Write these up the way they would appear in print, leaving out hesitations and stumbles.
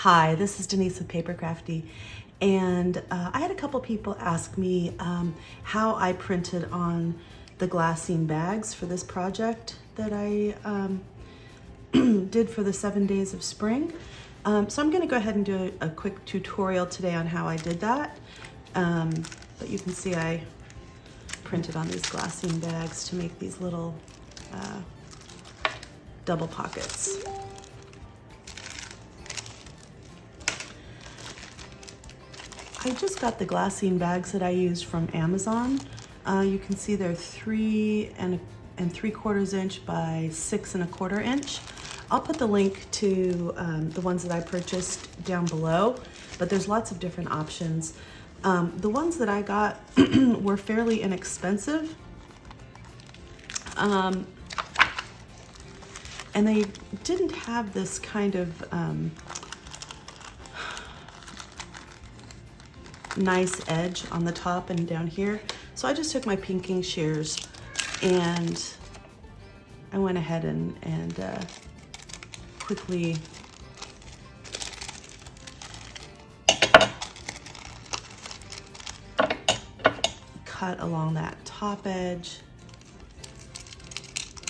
Hi, this is Denise with Paper Crafty, and I had a couple people ask me how I printed on the glassine bags for this project that I did for the 7 days of spring. So I'm going to go ahead and do a quick tutorial today on how I did that. But you can see I printed on these glassine bags to make these little double pockets. I just got the glassine bags that I used from Amazon. You can see they're 3 3/4 inch by 6 1/4 inch. I'll put the link to the ones that I purchased down below, but there's lots of different options. The ones that I got were fairly inexpensive. And they didn't have this kind of nice edge on the top and down here. So I just took my pinking shears and I went ahead and quickly cut along that top edge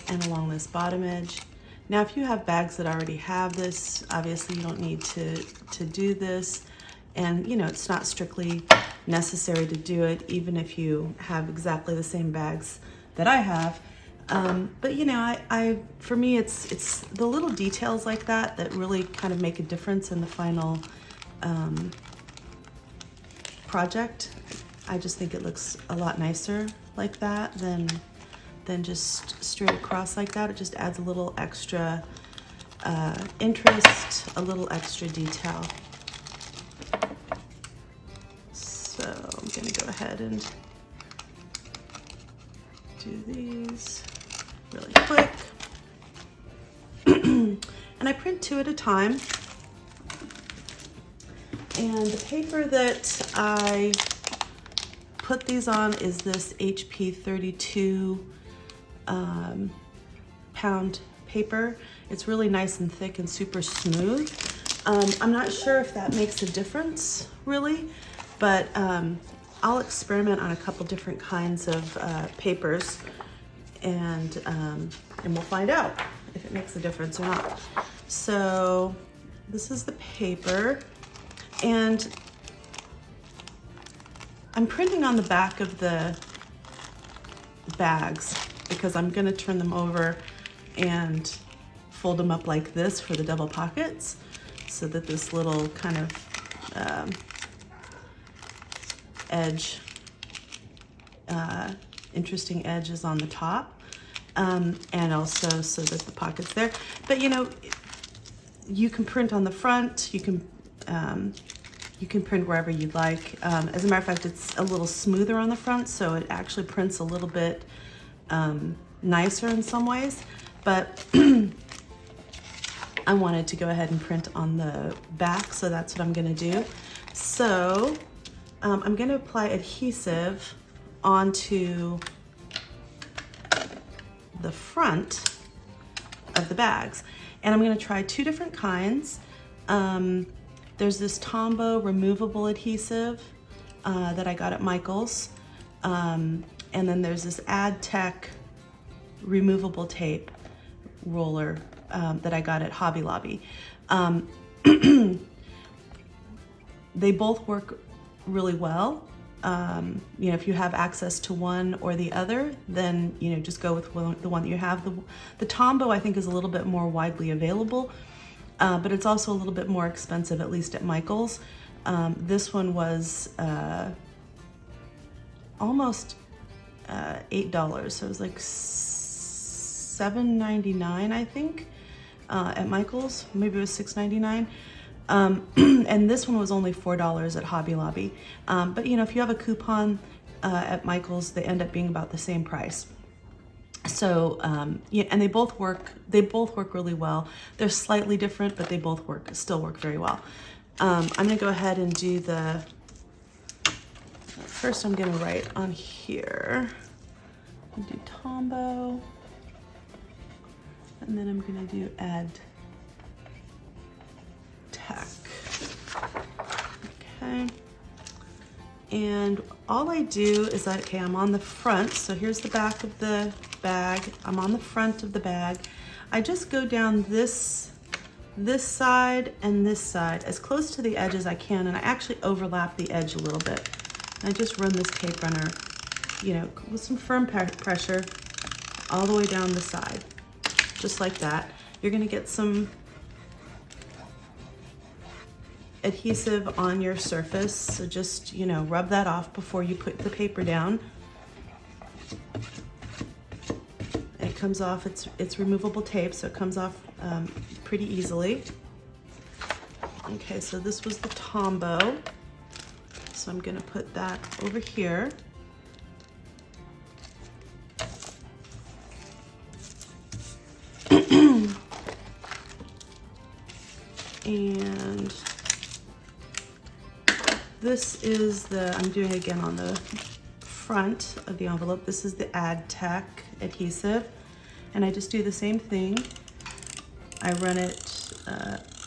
and along this bottom edge. Now, if you have bags that already have this, obviously you don't need to do this. And you know, it's not strictly necessary to do it, even if you have exactly the same bags that I have. But you know, for me, it's the little details like that that really kind of make a difference in the final project. I just think it looks a lot nicer like that than just straight across like that. It just adds a little extra interest, a little extra detail. So I'm going to go ahead and do these really quick. And I print 2 at a time. And the paper that I put these on is this HP 32 pound paper. It's really nice and thick and super smooth. I'm not sure if that makes a difference really, but I'll experiment on a couple different kinds of papers and we'll find out if it makes a difference or not. So this is the paper, and I'm printing on the back of the bags because I'm going to turn them over and fold them up like this for the double pockets, so that this little kind of edge, interesting edge is on the top, and also so that the pocket's there. But you know, you can print on the front, you can print wherever you'd like. As a matter of fact, it's a little smoother on the front, so it actually prints a little bit nicer in some ways, but I wanted to go ahead and print on the back, so that's what I'm gonna do. So I'm gonna apply adhesive onto the front of the bags, and I'm gonna try 2 different kinds. There's this Tombow removable adhesive that I got at Michael's, and then there's this AdTech removable tape roller that I got at Hobby Lobby. They both work really well. You know, if you have access to one or the other, then you know, just go with the one that you have. The Tombow, I think, is a little bit more widely available, but it's also a little bit more expensive, at least at Michael's. This one was almost $8, so it was like $7.99, I think, at Michael's. Maybe it was $6.99. And this one was only $4 at Hobby Lobby. But you know, if you have a coupon at Michael's, they end up being about the same price. So yeah, and they both work really well. They're slightly different, but they both still work very well. I'm gonna go ahead and do first I'm gonna write on here. I'll do Tombow, and then I'm gonna do AdTech. Okay. And all I do is okay, I'm on the front. So here's the back of the bag. I'm on the front of the bag. I just go down this side and this side as close to the edge as I can, and I actually overlap the edge a little bit. And I just run this tape runner, you know, with some firm pressure all the way down the side, just like that. You're gonna get some adhesive on your surface, so just, you know, rub that off before you put the paper down. It comes off, it's removable tape, so it comes off pretty easily. Okay, so this was the Tombow. So I'm gonna put that over here. And this is I'm doing again on the front of the envelope. This is the AdTech adhesive. And I just do the same thing. I run it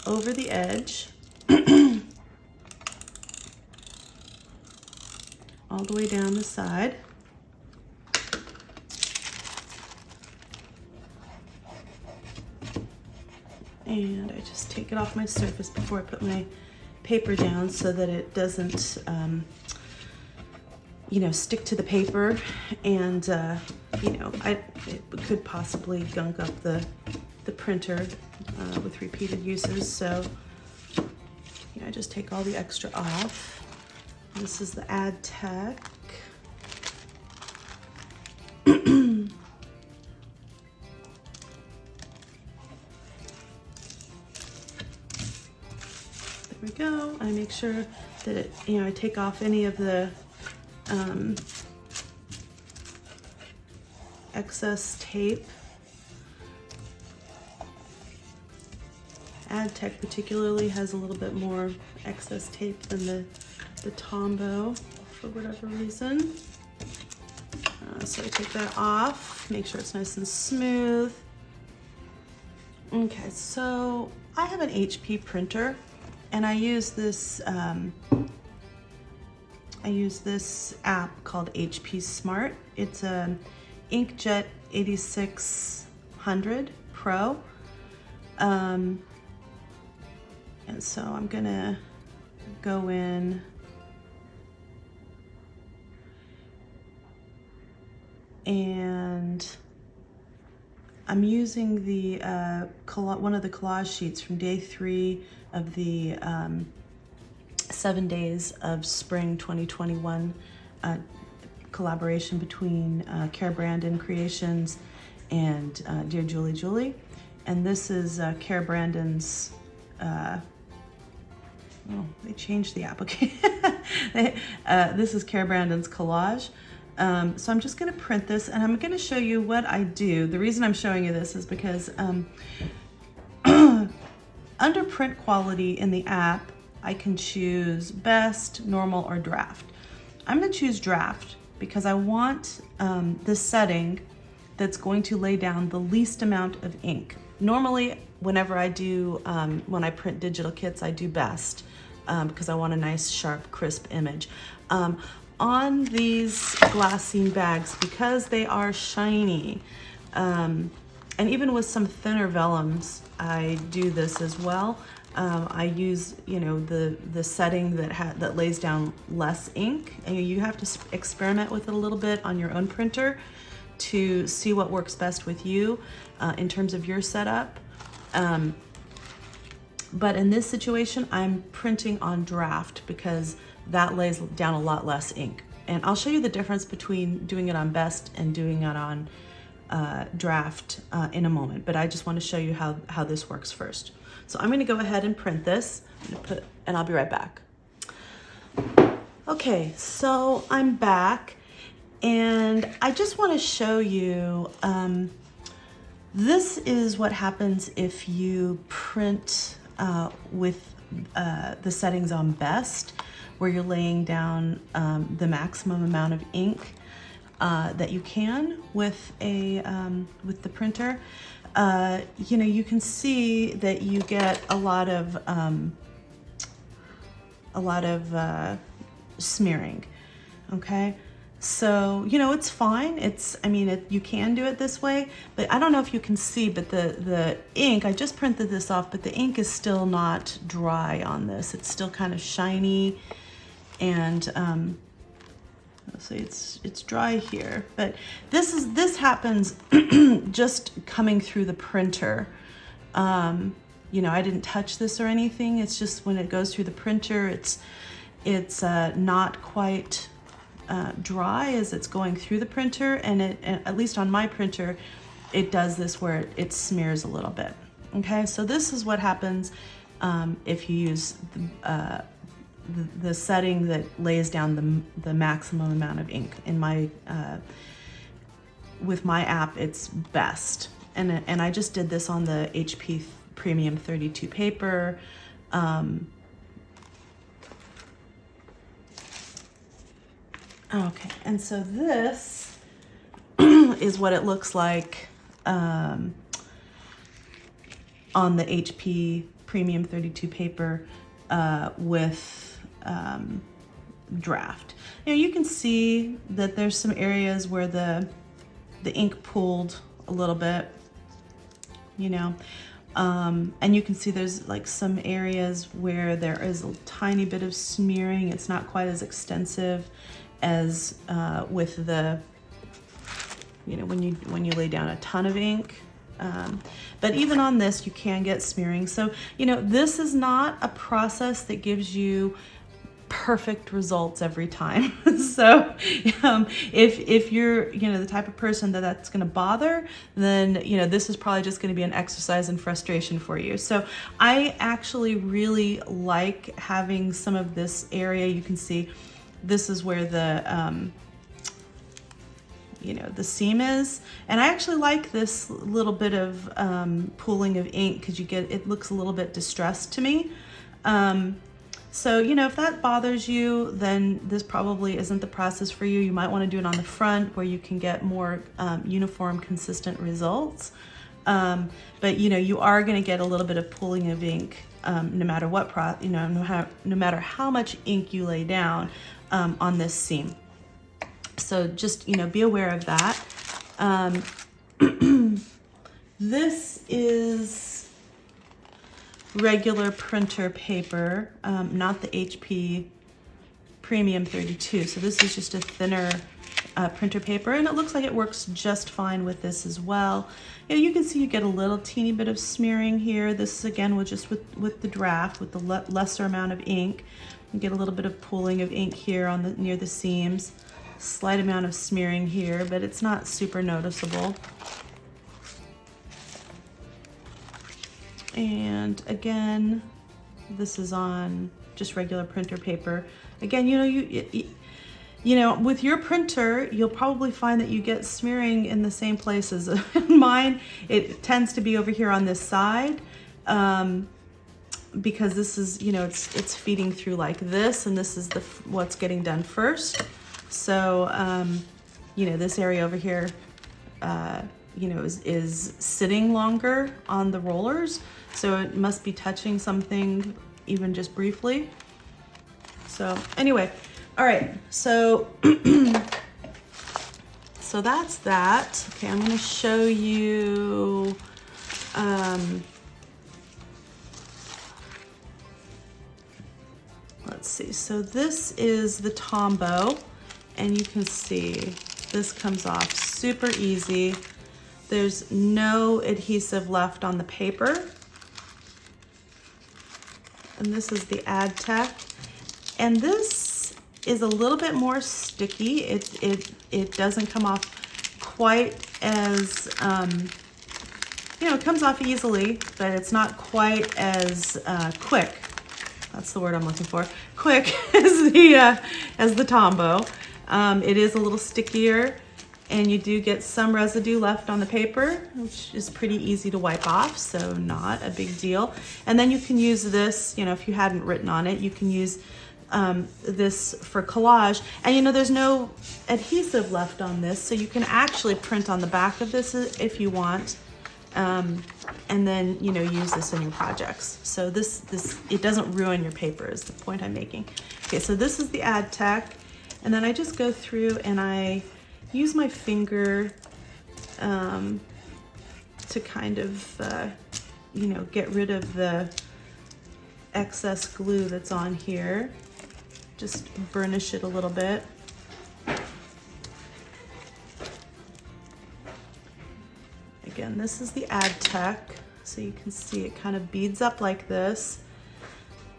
over the edge, all the way down the side. And I just take it off my surface before I put my paper down so that it doesn't, you know, stick to the paper, and you know, it could possibly gunk up the printer with repeated uses. So you know, I just take all the extra off. This is the AdTech. There we go. I make sure that it, you know, I take off any of the excess tape. AdTech particularly has a little bit more excess tape than the Tombow for whatever reason. So I take that off, make sure it's nice and smooth. Okay, so I have an HP printer, and I use this app called HP Smart. It's an Inkjet 8600 Pro. And so I'm gonna go in and I'm using the one of the collage sheets from day 3 of the 7 days of spring 2021 collaboration between Cara Brandon Creations and Dear Julie Julie. And this is Cara Brandon's, oh, they changed the application. This is Cara Brandon's collage. So I'm just gonna print this, and I'm gonna show you what I do. The reason I'm showing you this is because under print quality in the app, I can choose best, normal, or draft. I'm gonna choose draft because I want this setting that's going to lay down the least amount of ink. Normally, whenever I do, when I print digital kits, I do best because I want a nice, sharp, crisp image. On these Glassine bags, because they are shiny, and even with some thinner vellums, I do this as well. I use, you know, the setting that lays down less ink, and you have to experiment with it a little bit on your own printer to see what works best with you in terms of your setup. But in this situation, I'm printing on draft because that lays down a lot less ink. And I'll show you the difference between doing it on best and doing it on draft in a moment, but I just want to show you how this works first. So I'm going to go ahead and print this, and I'll be right back. Okay, so I'm back, and I just want to show you, this is what happens if you print with the settings on best, where you're laying down the maximum amount of ink that you can with the printer. You know, you can see that you get a lot of smearing, okay? So, you know, it's fine. I mean, you can do it this way, but I don't know if you can see, but the ink, I just printed this off, but the ink is still not dry on this. It's still kind of shiny, and let's see, it's dry here, but this happens just coming through the printer. You know, I didn't touch this or anything. It's just when it goes through the printer, it's not quite dry as it's going through the printer, and at least on my printer, it does this where it smears a little bit. Okay, so this is what happens if you use the setting that lays down the maximum amount of ink. In my with my app, it's best, and I just did this on the HP Premium 32 paper. Okay, and so this is what it looks like on the HP Premium 32 paper with draft. You know, you can see that there's some areas where the ink pooled a little bit, you know, and you can see there's like some areas where there is a tiny bit of smearing. It's not quite as extensive as with the, you know, when you lay down a ton of ink. But even on this, you can get smearing. So, you know, this is not a process that gives you perfect results every time. So if you're, you know, the type of person that's going to bother, then, you know, this is probably just going to be an exercise in frustration for you. So I actually really like having some of this area. You can see this is where the you know, the seam is, and I actually like this little bit of pooling of ink, because it looks a little bit distressed to me. So, you know, if that bothers you, then this probably isn't the process for you. You might want to do it on the front where you can get more uniform, consistent results. But, you know, you are going to get a little bit of pooling of ink no matter what, no matter how much ink you lay down on this seam. So just, you know, be aware of that. This is regular printer paper, not the HP Premium 32. So this is just a thinner printer paper, and it looks like it works just fine with this as well. You know, you can see you get a little teeny bit of smearing here. This is again with the draft, with the lesser amount of ink. You get a little bit of pooling of ink here on near the seams. Slight amount of smearing here, but it's not super noticeable. And again, this is on just regular printer paper. Again, you know, you know, with your printer, you'll probably find that you get smearing in the same places. Mine, it tends to be over here on this side, because this is, you know, it's feeding through like this, and this is what's getting done first. So, you know, this area over here, you know, is sitting longer on the rollers. So it must be touching something even just briefly. So anyway, all right. So, so that's that. Okay, I'm going to show you, let's see. So this is the Tombow. And you can see this comes off super easy. There's no adhesive left on the paper. And this is the AdTech. And this is a little bit more sticky. It doesn't come off quite as, you know, it comes off easily, but it's not quite as quick. That's the word I'm looking for. Quick as the Tombow. It is a little stickier, and you do get some residue left on the paper, which is pretty easy to wipe off, so not a big deal. And then you can use this, you know, if you hadn't written on it, you can use this for collage. And you know, there's no adhesive left on this, so you can actually print on the back of this if you want. and then, you know, use this in your projects. So it doesn't ruin your paper is the point I'm making. Okay, so this is the ad tech, and then I just go through and I use my finger to kind of, you know, get rid of the excess glue that's on here. Just burnish it a little bit. Again, this is the ad tech, so you can see it kind of beads up like this.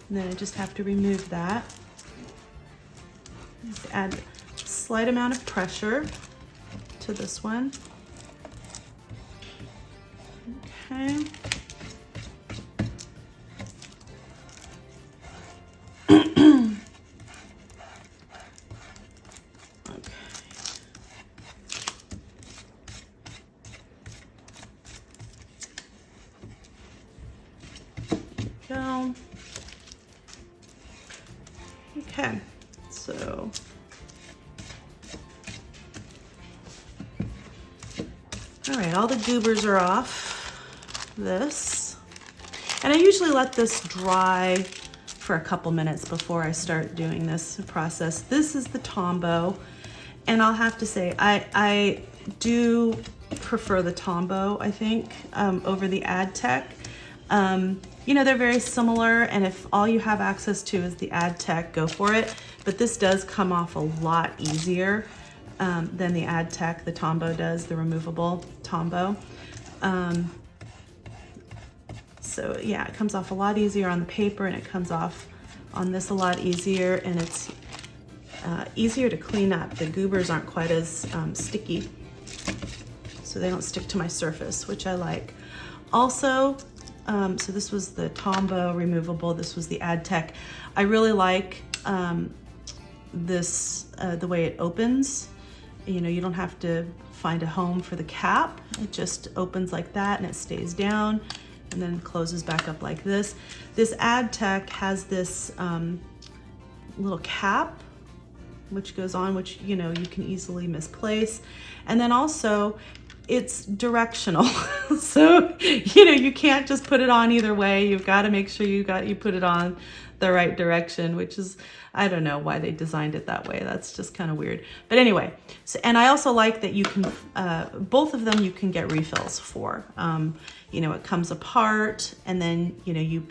And then I just have to remove that. Just add a slight amount of pressure to this one. Okay. Go. Okay, so all right, all the goobers are off this, and I usually let this dry for a couple minutes before I start doing this process. This is the Tombow, and I'll have to say I do prefer the Tombow, I think, over the ad tech. You know, they're very similar, and if all you have access to is the ad tech, go for it. But this does come off a lot easier than the ad tech, the Tombow does, the removable Tombow. So yeah, it comes off a lot easier on the paper, and it comes off on this a lot easier, and it's easier to clean up. The goobers aren't quite as sticky, so they don't stick to my surface, which I like. Also, so this was the Tombow removable, this was the ad tech. I really like this, the way it opens. You know, you don't have to find a home for the cap. It just opens like that and it stays down and then closes back up like this. This ad tech has this little cap which goes on, which, you know, you can easily misplace. And then also, it's directional. So, you know, you can't just put it on either way. You've got to make sure you put it on the right direction, which is, I don't know why they designed it that way. That's just kind of weird. But anyway, so, and I also like that you can, both of them you can get refills for. You know, it comes apart, and then, you know, you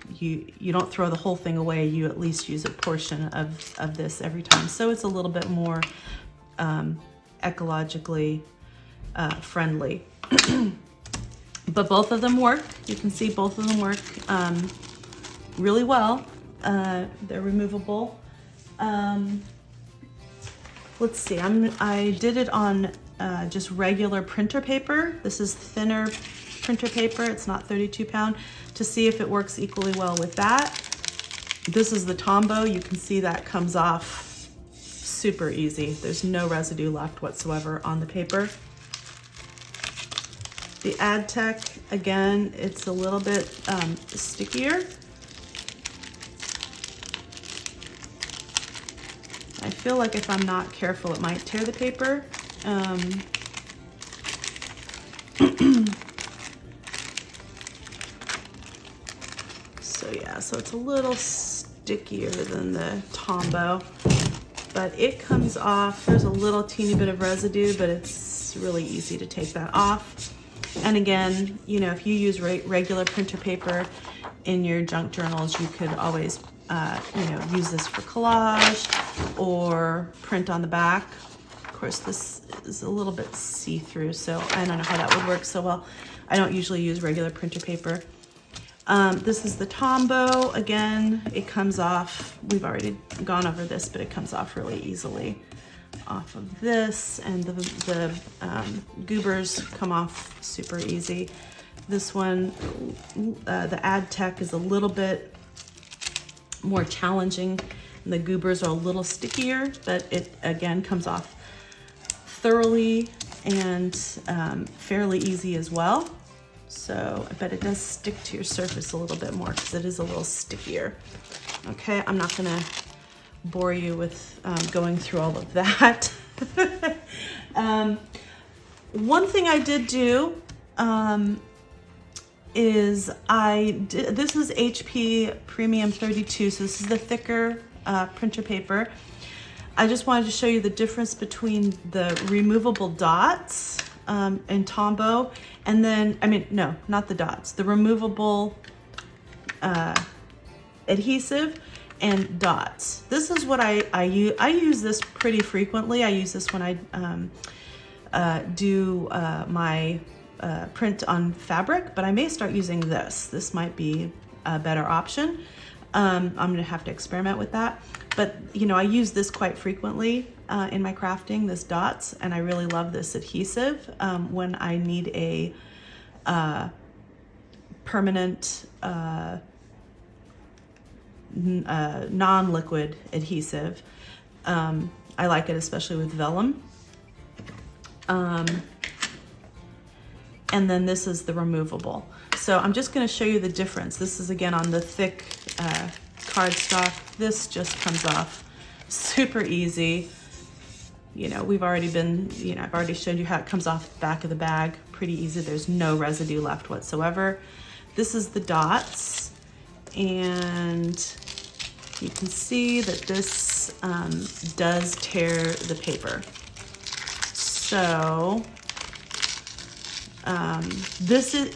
don't throw the whole thing away. You at least use a portion of this every time. So it's a little bit more ecologically friendly. But both of them work. You can see both of them work really well. They're removable. Let's see, I did it on just regular printer paper. This is thinner printer paper. It's not 32 pound, to see if it works equally well with that. This is the Tombow. You can see that comes off super easy. There's no residue left whatsoever on the paper. The ad tech, again, it's a little bit stickier. I feel like if I'm not careful, it might tear the paper. So yeah, so it's a little stickier than the Tombow, but it comes off. There's a little teeny bit of residue, but it's really easy to take that off. And again, you know, if you use regular printer paper in your junk journals, you could always, you know, use this for collage or print on the back. Of course, this is a little bit see-through, so I don't know how that would work so well. I don't usually use regular printer paper. This is the Tombow. Again, it comes off. We've already gone over this, but it comes off really easily off of this, and the goobers come off super easy. This one, the ad tech is a little bit more challenging, and the goobers are a little stickier, but it again comes off thoroughly and fairly easy as well. So, but it does stick to your surface a little bit more because it is a little stickier. Okay, I'm not gonna bore you with going through all of that. One thing I did do is this is HP Premium 32, so this is the thicker printer paper. I just wanted to show you the difference between the removable dots and Tombow, and then, I mean, no, not the dots, the removable adhesive and dots. This is what I use. I use this pretty frequently. I use this when I do my print on fabric, but I may start using this. This might be a better option. I'm gonna have to experiment with that. But you know, I use this quite frequently in my crafting, this dots, and I really love this adhesive when I need a permanent non-liquid adhesive. I like it especially with vellum. And then this is the removable. So I'm just gonna show you the difference. This is again on the thick cardstock. This just comes off super easy. You know, we've already been, you know, I've already showed you how it comes off the back of the bag. Pretty easy, there's no residue left whatsoever. This is the dots, and you can see that this does tear the paper. So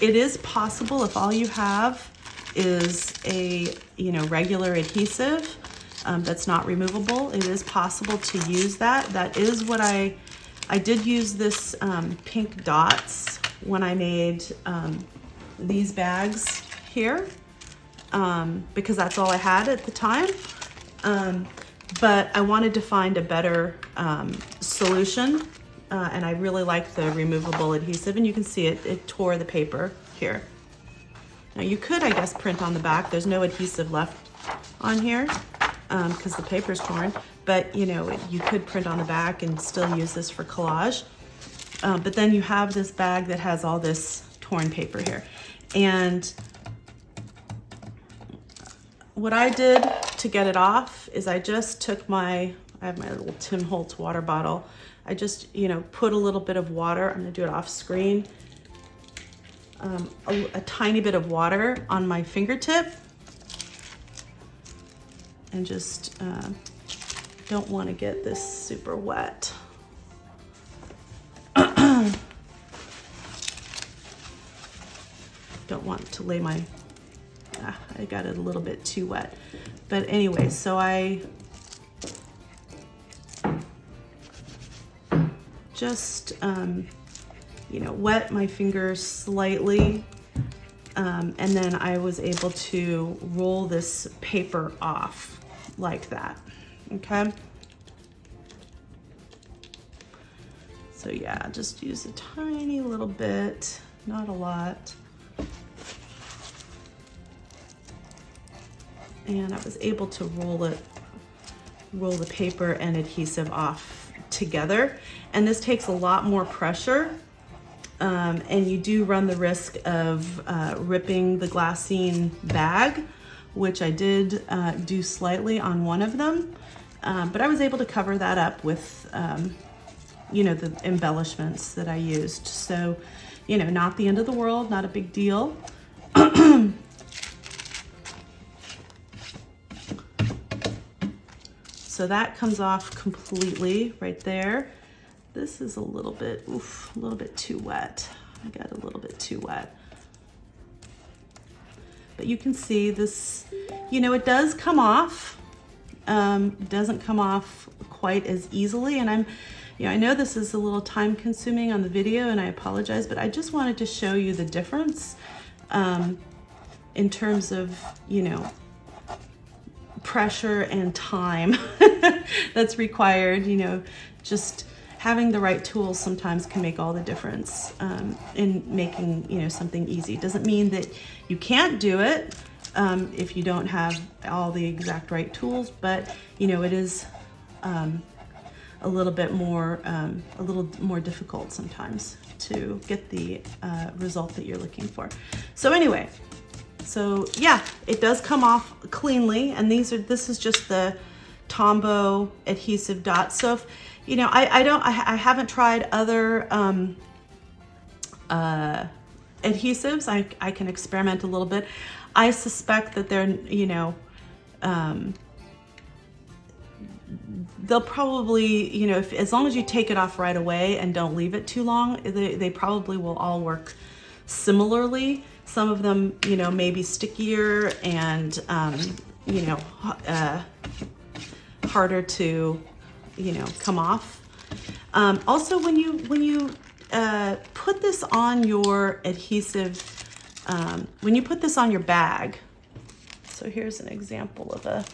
it is possible, if all you have is a, you know, regular adhesive that's not removable, it is possible to use that. That is what I did use this pink dots when I made these bags here, because that's all I had at the time. But I wanted to find a better solution, and I really like the removable adhesive, and you can see it tore the paper here. Now you could, I guess, print on the back. There's no adhesive left on here because the paper's torn, but you know, you could print on the back and still use this for collage. But then you have this bag that has all this torn paper here. And what I did to get it off is I just took I have my little Tim Holtz water bottle. I just, you know, put a little bit of water, I'm gonna do it off screen, a tiny bit of water on my fingertip, and just don't want to get this super wet. Don't want to lay my, I got it a little bit too wet. But anyway, so I just, you know, wet my fingers slightly, and then I was able to roll this paper off like that, okay? So yeah, just use a tiny little bit, not a lot. And I was able to roll the paper and adhesive off together. And this takes a lot more pressure, and you do run the risk of ripping the glassine bag, which I did do slightly on one of them, but I was able to cover that up with you know, the embellishments that I used. So, you know, not the end of the world, not a big deal. So that comes off completely right there. This is a little bit, a little bit too wet. I got a little bit too wet. But you can see this, you know, it does come off. Doesn't come off quite as easily. And you know, I know this is a little time consuming on the video, and I apologize, but I just wanted to show you the difference in terms of, you know, pressure and time that's required. You know, just having the right tools sometimes can make all the difference in making, you know, something easy. Doesn't mean that you can't do it if you don't have all the exact right tools, but you know, it is a little more difficult sometimes to get the result that you're looking for. So anyway, so yeah, it does come off cleanly, and this is just the Tombow adhesive dots. So if, you know, I haven't tried other adhesives, I can experiment a little bit. I suspect that they're, you know, they'll probably, you know, as long as you take it off right away and don't leave it too long, they probably will all work similarly. Some of them, you know, may be stickier and, you know, harder to, you know, come off. Also, when you put this on your adhesive, when you put this on your bag, so here's an example of a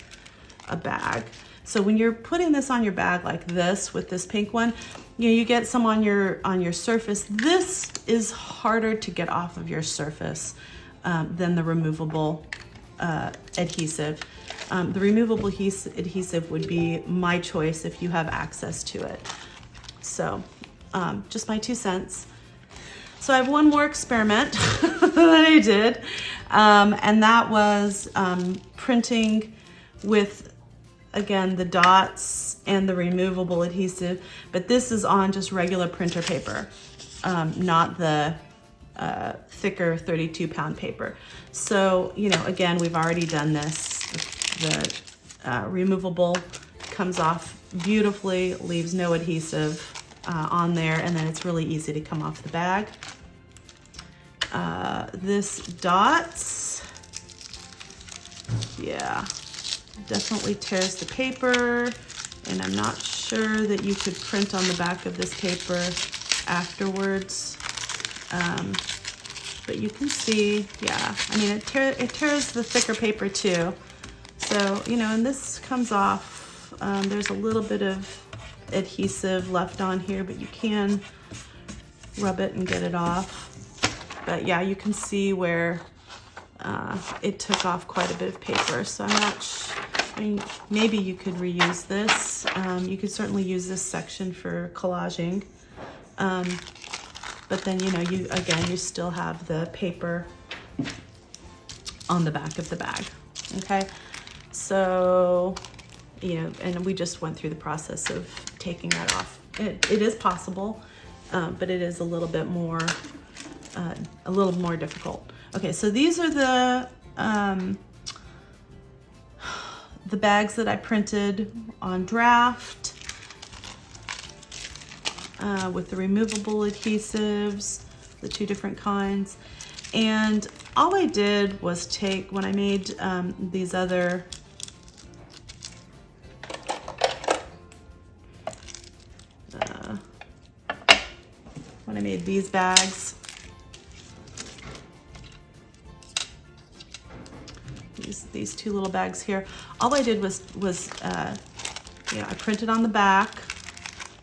bag. So when you're putting this on your bag like this with this pink one, you know, you get some on your surface. This is harder to get off of your surface than the removable adhesive. The removable adhesive would be my choice if you have access to it. So just my 2 cents. So I have one more experiment that I did, and that was printing with, again, the dots and the removable adhesive, but this is on just regular printer paper, not the thicker 32-pound paper. So, you know, again, we've already done this. The removable comes off beautifully, leaves no adhesive on there, and then it's really easy to come off the bag. This dots, yeah, definitely tears the paper, and I'm not sure that you could print on the back of this paper afterwards. But you can see, yeah, I mean, it tears the thicker paper too. So, you know, and this comes off, there's a little bit of adhesive left on here, but you can rub it and get it off. But yeah, you can see where it took off quite a bit of paper. So I'm not I mean, maybe you could reuse this. You could certainly use this section for collaging. But then, you know, you still have the paper on the back of the bag, okay? So, you know, and we just went through the process of taking that off. It is possible, but it is a little bit more, difficult. Okay, so these are the bags that I printed on draft with the removable adhesives, the 2 different kinds. And all I did was take, when I made these other when I made these bags, these 2 little bags here, all I did was you know, I printed on the back.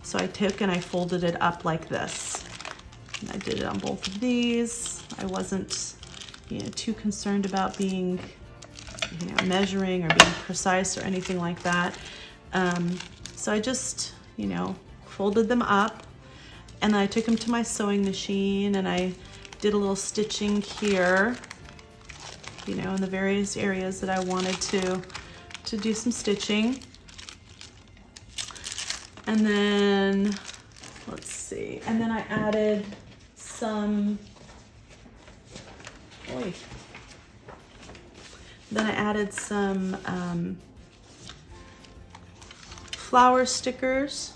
So I took and I folded it up like this. And I did it on both of these. I wasn't, you know, too concerned about being, you know, measuring or being precise or anything like that. So I just, you know, folded them up, and then I took them to my sewing machine and I did a little stitching here, you know, in the various areas that I wanted to do some stitching. And then, let's see, and then I added some, flower stickers.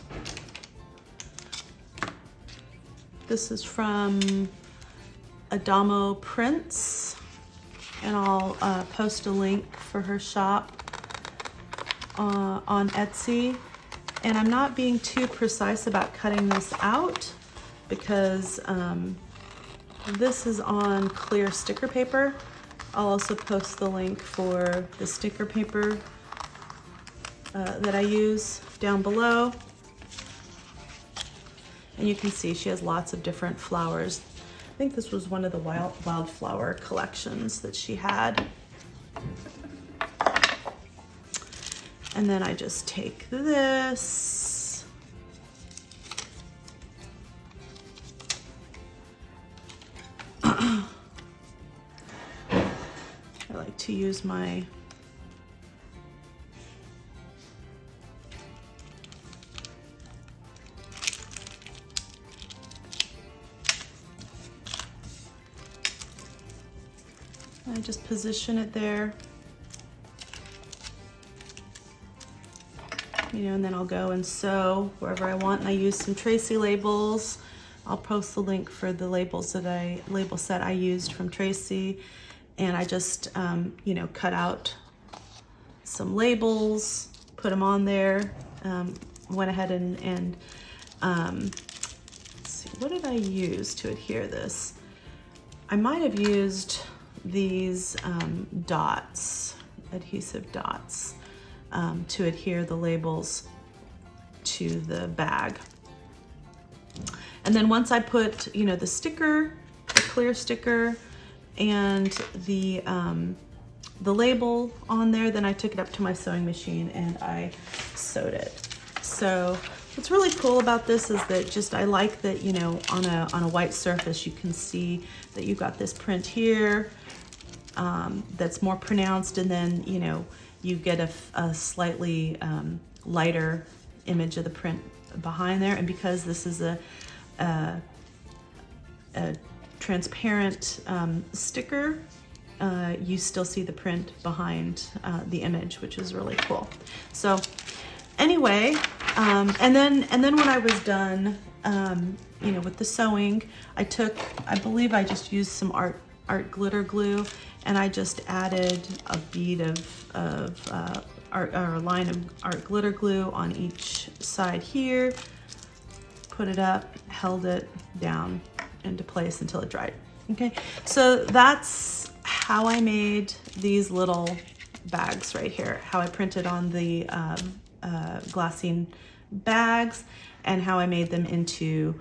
This is from Adamo Prints, and I'll post a link for her shop on Etsy. And I'm not being too precise about cutting this out because this is on clear sticker paper. I'll also post the link for the sticker paper that I use down below. And you can see she has lots of different flowers. I think this was one of the wildflower collections that she had. And then I just take this, I like to use my I just position it there. You know, and then I'll go and sew wherever I want. And I use some Tracy labels. I'll post the link for the label set I used from Tracy. And I just, you know, cut out some labels, put them on there. Went ahead and let's see, what did I use to adhere this? I might have used these dots, adhesive dots, to adhere the labels to the bag. And then once I put, you know, the sticker, the clear sticker, and the label on there, then I took it up to my sewing machine and I sewed it. So what's really cool about this is that just, I like that, you know, on a white surface, you can see that you've got this print here that's more pronounced, and then, you know, you get a slightly lighter image of the print behind there. And because this is a transparent sticker, you still see the print behind the image, which is really cool. So anyway, and then when I was done, you know, with the sewing, I believe I just used some art glitter glue, and I just added a bead of art, or a line of art glitter glue on each side here, put it up, held it down into place until it dried. Okay, so that's how I made these little bags right here, how I printed on the Glassine bags, and how I made them into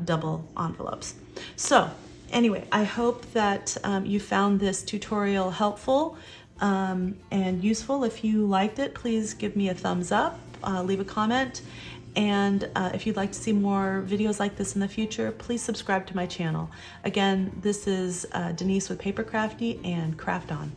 double envelopes. So anyway, I hope that you found this tutorial helpful and useful. If you liked it, please give me a thumbs up, leave a comment, and if you'd like to see more videos like this in the future, please subscribe to my channel. Again, this is Denise with Paper Crafty, and craft on.